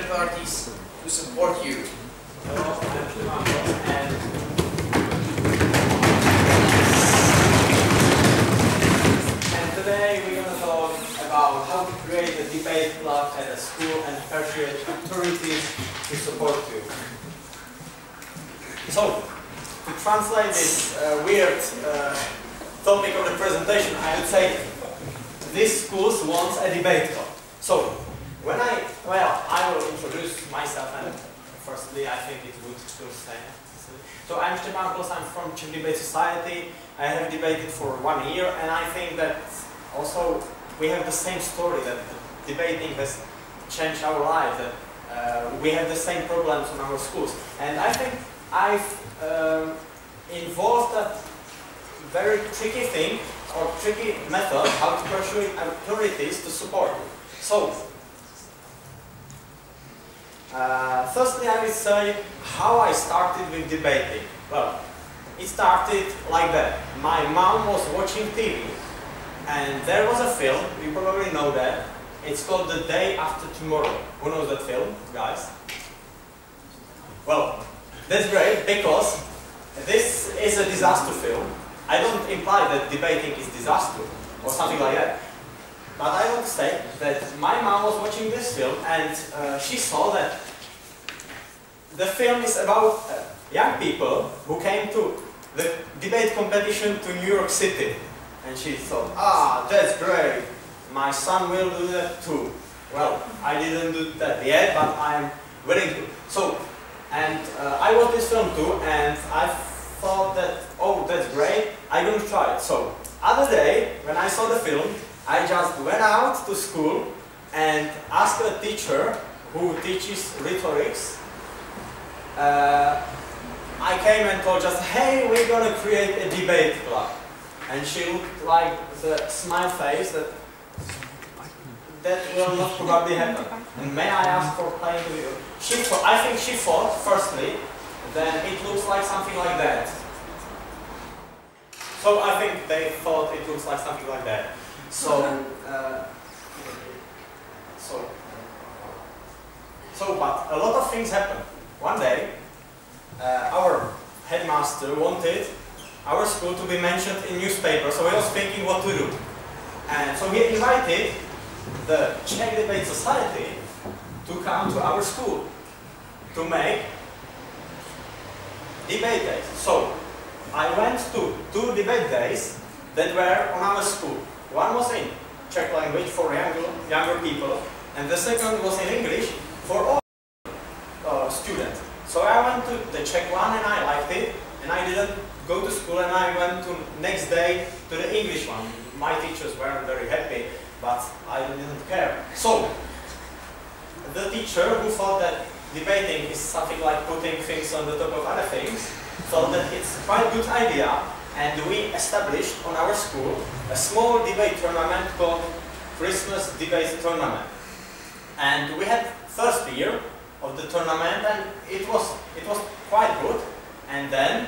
parties to support you. Hello, I'm Stepan Klos, and today we're going to talk about how to create a debate club at a school and persuade authorities to support you. So, to translate this weird topic of the presentation, I would say this school wants a debate club. So, I will introduce myself, and firstly I think it would still say. So I'm Stepan Klos, I'm from Czech Debate Society. I have debated for 1 year, and I think that also we have the same story, that debating has changed our lives, that we have the same problems in our schools. And I think I've involved a very tricky thing, or tricky method, how to persuade authorities to support you. So, firstly I will say how I started with debating. Well, it started like that. My mom was watching TV, and there was a film, you probably know that. It's called The Day After Tomorrow. Who knows that film, guys? Well, that's great, because this is a disaster film. I don't imply that debating is disaster or something like that. But I want to say that my mom was watching this film, and she saw that the film is about young people who came to the debate competition to New York City. And she thought, that's great, my son will do that too. Well, I didn't do that yet, but I'm willing to. So, and I watched this film too, and I thought that, oh, that's great, I'm going to try it. So, other day, when I saw the film, I just went out to school and asked a teacher who teaches rhetorics. I came and told just, hey, we're going to create a debate club. And she looked like the smile face that will not probably happen. And may I ask for playing the video? I think she thought, firstly, that it looks like something like that. So I think they thought it looks like something like that. So, but a lot of things happened. One day, our headmaster wanted our school to be mentioned in newspapers, so he was thinking what to do. And so he invited the Czech Debate Society to come to our school to make debate days. So, I went to 2 debate days that were on our school. One was in Czech language for younger people, and the second was in English for all students. So I went to the Czech one and I liked it, and I didn't go to school, and I went to next day to the English one. My teachers weren't very happy, but I didn't care. So the teacher, who thought that debating is something like putting things on the top of other things, thought that it's quite a good idea, and we established on our school a small debate tournament called Christmas Debate Tournament. And we had first year of the tournament, and it was quite good. And then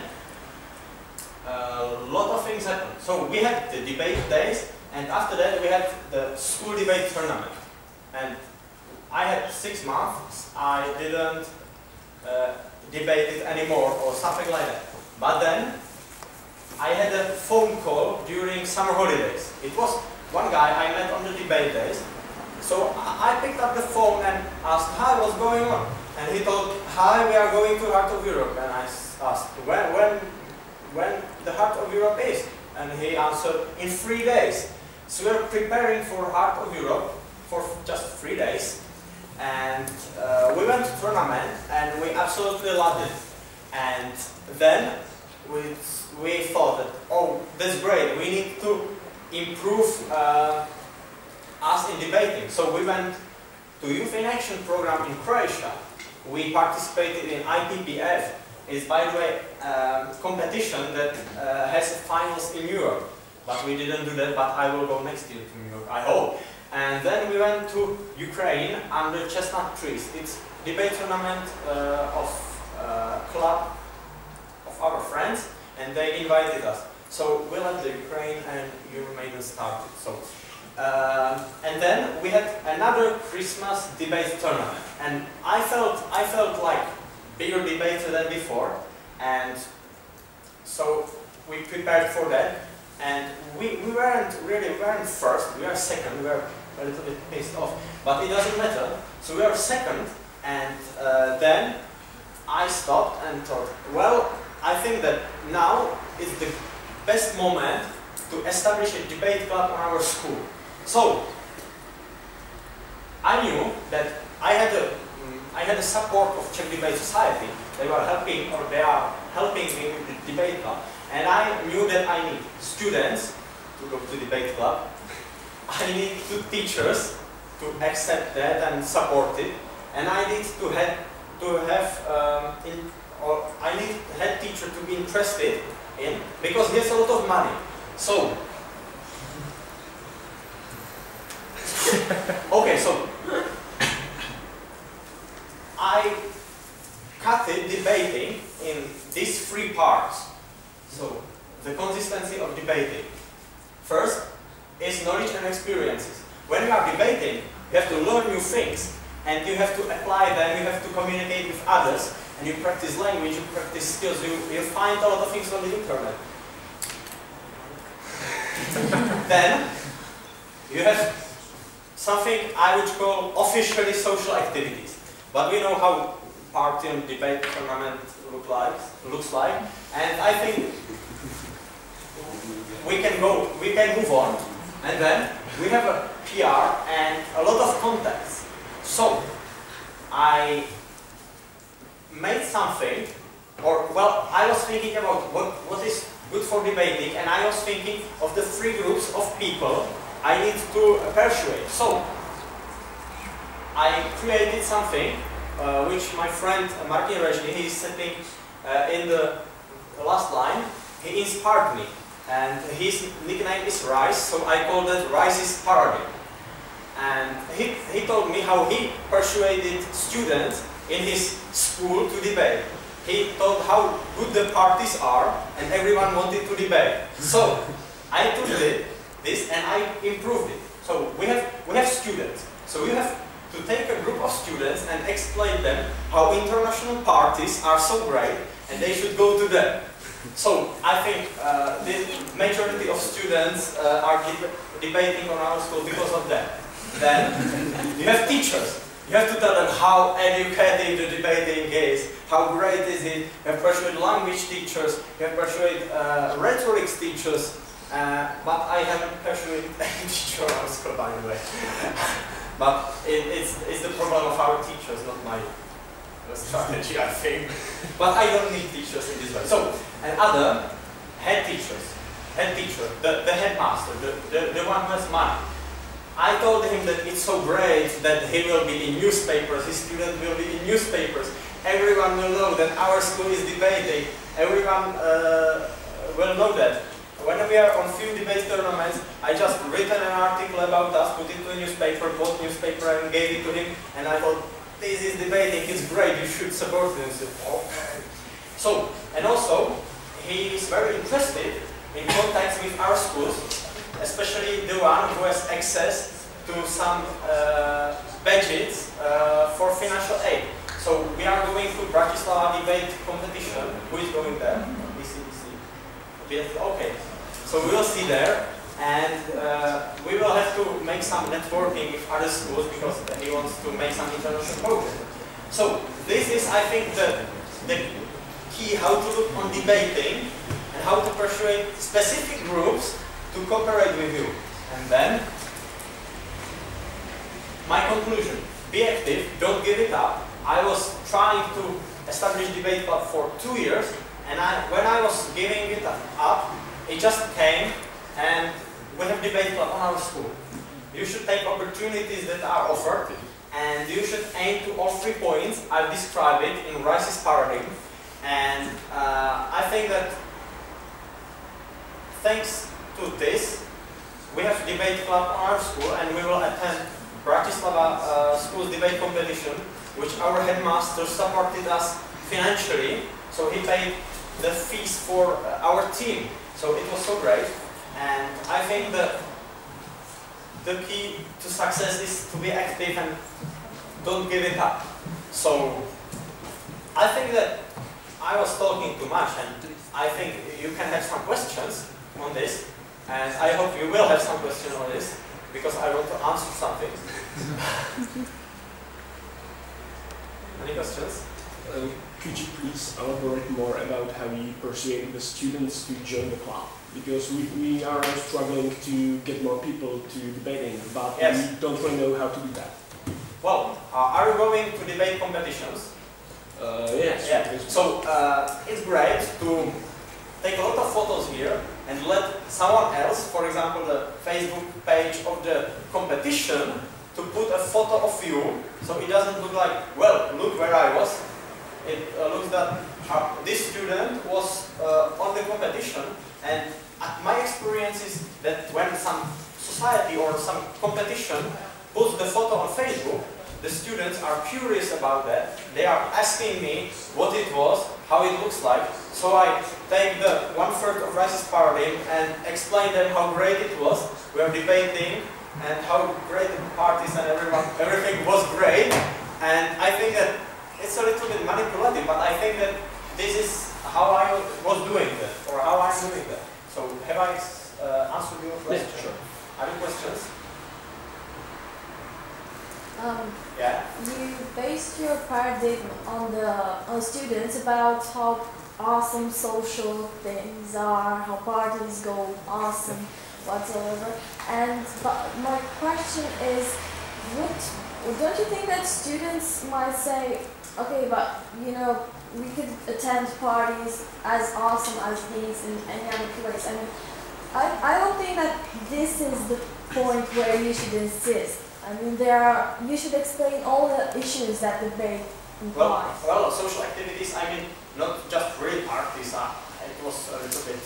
a lot of things happened. So we had the debate days, and after that we had the school debate tournament. And I had 6 months, I didn't debate it anymore or something like that. But then I had a phone call during summer holidays. It was one guy I met on the debate days. So I picked up the phone and asked, hi, what's going on? And he told, hi, we are going to the heart of Europe. And I asked, when the heart of Europe is? And he answered, in 3 days. So we are preparing for heart of Europe for just 3 days. And we went to tournament, and we absolutely loved it. And then we thought that, oh, that's great, we need to improve us in debating. So we went to Youth in Action program in Croatia. We participated in IPPF. It's, by the way, competition that has finals in Europe. But we didn't do that, but I will go next year to New York, I hope. And then we went to Ukraine under chestnut trees. It's debate tournament of club of our friends, and they invited us. So we left the Ukraine and Euromaidan started. So And then we had another Christmas debate tournament, and I felt like bigger debater than before, and so we prepared for that. And we weren't first, we were second, we were a little bit pissed off, but it doesn't matter. So we were second, and then I stopped and thought, well, I think that now is the best moment to establish a debate club on our school. So I knew that I had the support of Czech Debate Society. They are helping me with the debate club. And I knew that I need students to go to the debate club. I need two teachers to accept that and support it. And I need I need head teacher to be interested in, because he has a lot of money. So, okay, so I cut it debating in these three parts. So, the consistency of debating. First is knowledge and experiences. When you are debating, you have to learn new things, and you have to apply them, you have to communicate with others, and you practice language, you practice skills, you find a lot of things on the internet. Then, you have something I would call officially social activities. But we know how party and debate tournament looks like, and I think we can move on, and then we have a PR and a lot of contacts. So I made something, I was thinking about what is good for debating, and I was thinking of the three groups of people I need to persuade. So I created something which my friend Rezny, he is sitting in the last line, he inspired me. And his nickname is Rice, so I called it Rice's Paradigm. And he told me how he persuaded students in his school to debate. He told how good the parties are, and everyone wanted to debate. So I took this and I improved it. So we have students. So we have to take a group of students and explain them how international parties are so great, and they should go to them. So I think the majority of students are debating on our school because of that. Then you have teachers. You have to tell them how educated the debating is, how great is it. You have persuade language teachers, you have persuade rhetorics teachers, but I haven't persuaded any teacher on our school, by the way. But it's the problem of our teachers, not my strategy, I think. But I don't need teachers in this way. So, and other head teacher, the headmaster, the one who has money. I told him that it's so great that he will be in newspapers, his student will be in newspapers. Everyone will know that our school is debating. Everyone will know that. When we are on few debate tournaments, I just written an article about us, put it to a newspaper, bought newspaper and gave it to him, and I thought, this is debating, it's great, you should support him. So, okay. So, and also, he is very interested in contacts with our schools, especially the one who has access to some budgets for financial aid. So, we are going to Bratislava debate competition. Who is going there? Okay. So, we will see there. And we will have to make some networking with other schools because he wants to make some international progress. So this is, I think, the key how to look on debating and how to persuade specific groups to cooperate with you. And then, my conclusion, be active, don't give it up. I was trying to establish debate club for 2 years, and when I was giving it up, it just came, and we have debate club on our school. You should take opportunities that are offered, and you should aim to all 3 points. I've described it in Rice's Paradigm, and I think that thanks to this, we have debate club on our school, and we will attend Bratislava school's debate competition, which our headmaster supported us financially, so he paid the fees for our team. So it was so great. And I think that the key to success is to be active and don't give it up. So I think that I was talking too much, and I think you can have some questions on this, and I hope you will have some questions on this, because I want to answer something. Any questions? Could you please elaborate more about how you persuade the students to join the club? Because we are struggling to get more people to debating, but yes. we don't really know how to do that. Well, are you going to debate competitions? Yes. Yeah. So it's great to take a lot of photos here and let someone else, for example the Facebook page of the competition, to put a photo of you, so it doesn't look like, well, look where I was. It looks that this student was on the competition, and my experience is that when some society or some competition puts the photo on Facebook, the students are curious about that. They are asking me what it was, how it looks like. So I take the 1/3 of Rezny's paradigm and explain them how great it was. We are debating and how great the parties and everything was great. And I think that it's a little bit manipulative, but I think that this is how I was doing that, or how I'm doing that. So have I answered your question? Yeah, sure. Any questions? Yeah. You based your paradigm on the students about how awesome social things are, how parties go awesome, whatsoever. And my question is, don't you think that students might say, okay, but you know, we could attend parties as awesome as these in any other place? I mean, I don't think that this is the point where you should insist. I mean, you should explain all the issues that debate implies. Well, social activities, I mean, not just real parties. It was a little bit,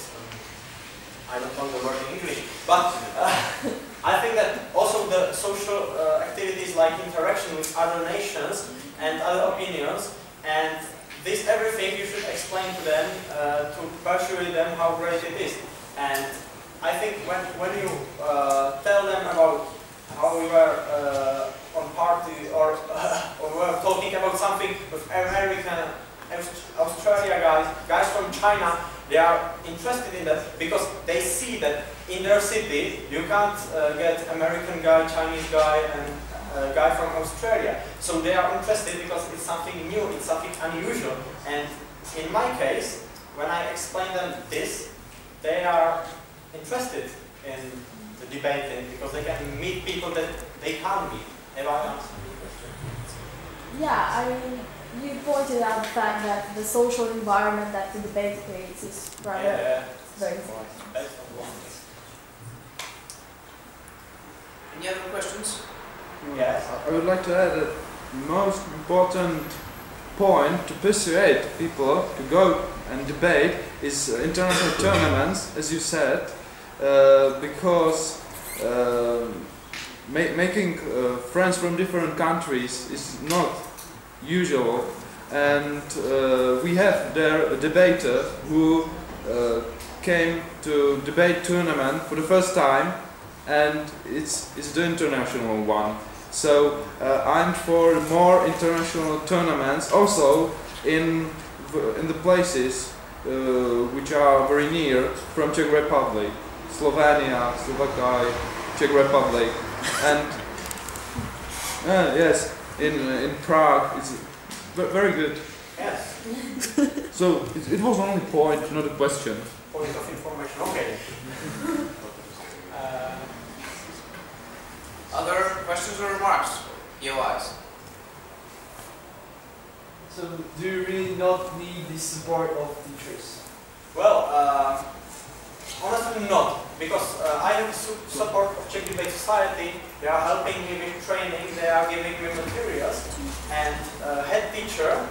I don't know the word in English, but I think that also the social activities like interaction with other nations and other opinions, and this everything you should explain to them to persuade them how great it is. And I think when you tell them about how we were on party, or we were talking about something with American, Australia guys from China, they are interested in that because they see that in their city you can't get American guy, Chinese guy, and a guy from Australia. So they are interested because it's something new, it's something unusual. And in my case, when I explain them this, they are interested in the debating because they can meet people that they can't meet. Have I answered your question? Yeah, I mean, you pointed out the fact that the social environment that the debate creates is rather very important. Any other questions? Yes. I would like to add that the most important point to persuade people to go and debate is international tournaments, as you said, because making friends from different countries is not usual, and we have there a debater who came to debate tournament for the first time, and it's the international one. So I'm for more international tournaments, also in the places which are very near from Czech Republic, Slovenia, Slovakia, Czech Republic, and yes, in Prague. It's very good. Yes. So it was only a point, not a question. Point of information. Okay. Other questions or remarks? EOIs. So do you really not need the support of teachers? Well, honestly not, because I have support of Czech Debate Society. They are helping me with training, they are giving me materials, and head teacher,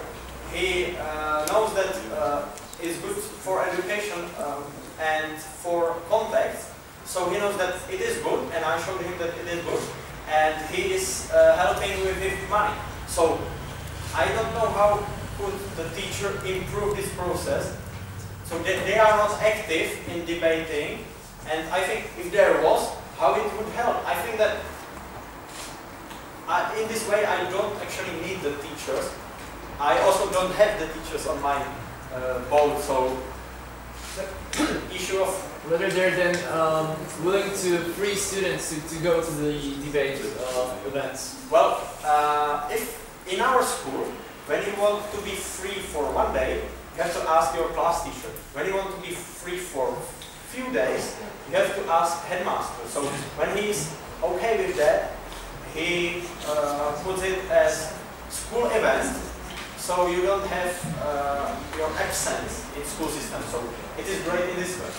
he knows that it's good for education and for context, so he knows that it is good, and I showed him that it is good, and he is helping with his money. So I don't know how could the teacher improve this process. So they are not active in debating, and I think if there was, how it would help. I think that in this way I don't actually need the teachers. I also don't have the teachers on my boat, so the issue of Rather they're willing to free students to go to the debate events. well, if in our school, when you want to be free for one day, you have to ask your class teacher. When you want to be free for a few days, you have to ask headmaster. So when he's okay with that, he puts it as school event, so you don't have your absence in school system. So it is great in this way.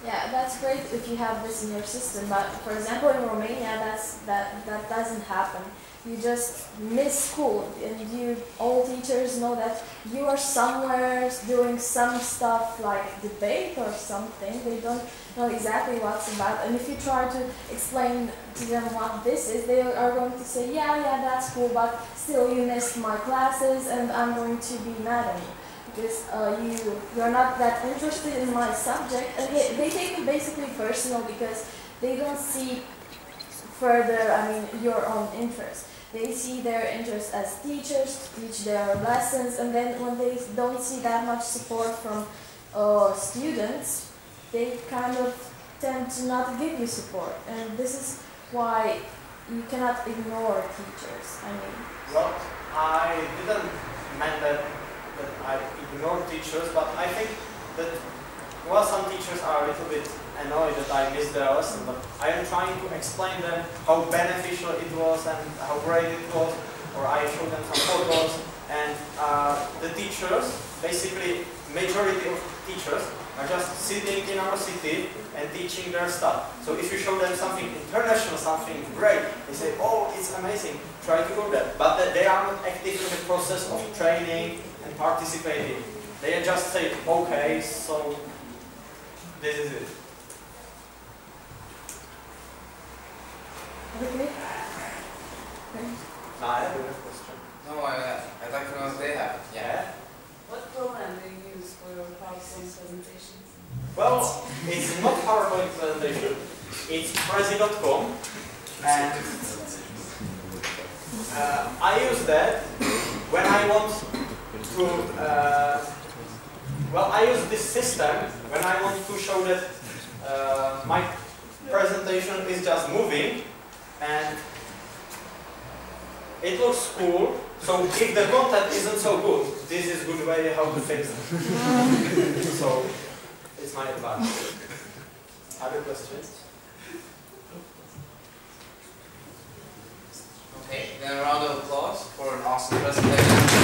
Yeah, that's great if you have this in your system, but for example in Romania that doesn't happen. You just miss school, and all teachers know that you are somewhere doing some stuff like debate or something. They don't know exactly what's about, and if you try to explain to them what this is, they are going to say, yeah, that's cool, but still you missed my classes and I'm going to be mad at you. Because you're not that interested in my subject, and they take it basically personal because they don't see further, your own interest. They see their interest as teachers to teach their lessons, and then when they don't see that much support from students, they kind of tend to not give you support, and this is why you cannot ignore teachers. Well, I didn't mean that I ignore teachers, but I think that some teachers are a little bit annoyed that I missed their lesson, but I am trying to explain them how beneficial it was and how great it was, or I show them some photos, and the teachers, basically majority of teachers, are just sitting in our city and teaching their stuff. So if you show them something international, something great, they say, oh, it's amazing, try to go there. But they are not active in the process of training and participating. They just say, okay, so this is it. Okay. Now I have a question. No, I'd like to know if they have. Yeah? What program do you use for your PowerPoint presentations? Well, it's not PowerPoint presentation, it's Prezi.com, and I use that when I want to, I use this system when I want to show that my presentation is just moving and it looks cool. So if the content isn't so good, this is a good way how to fix it. So it's my advice. Other questions? Okay, then a round of applause for an awesome presentation.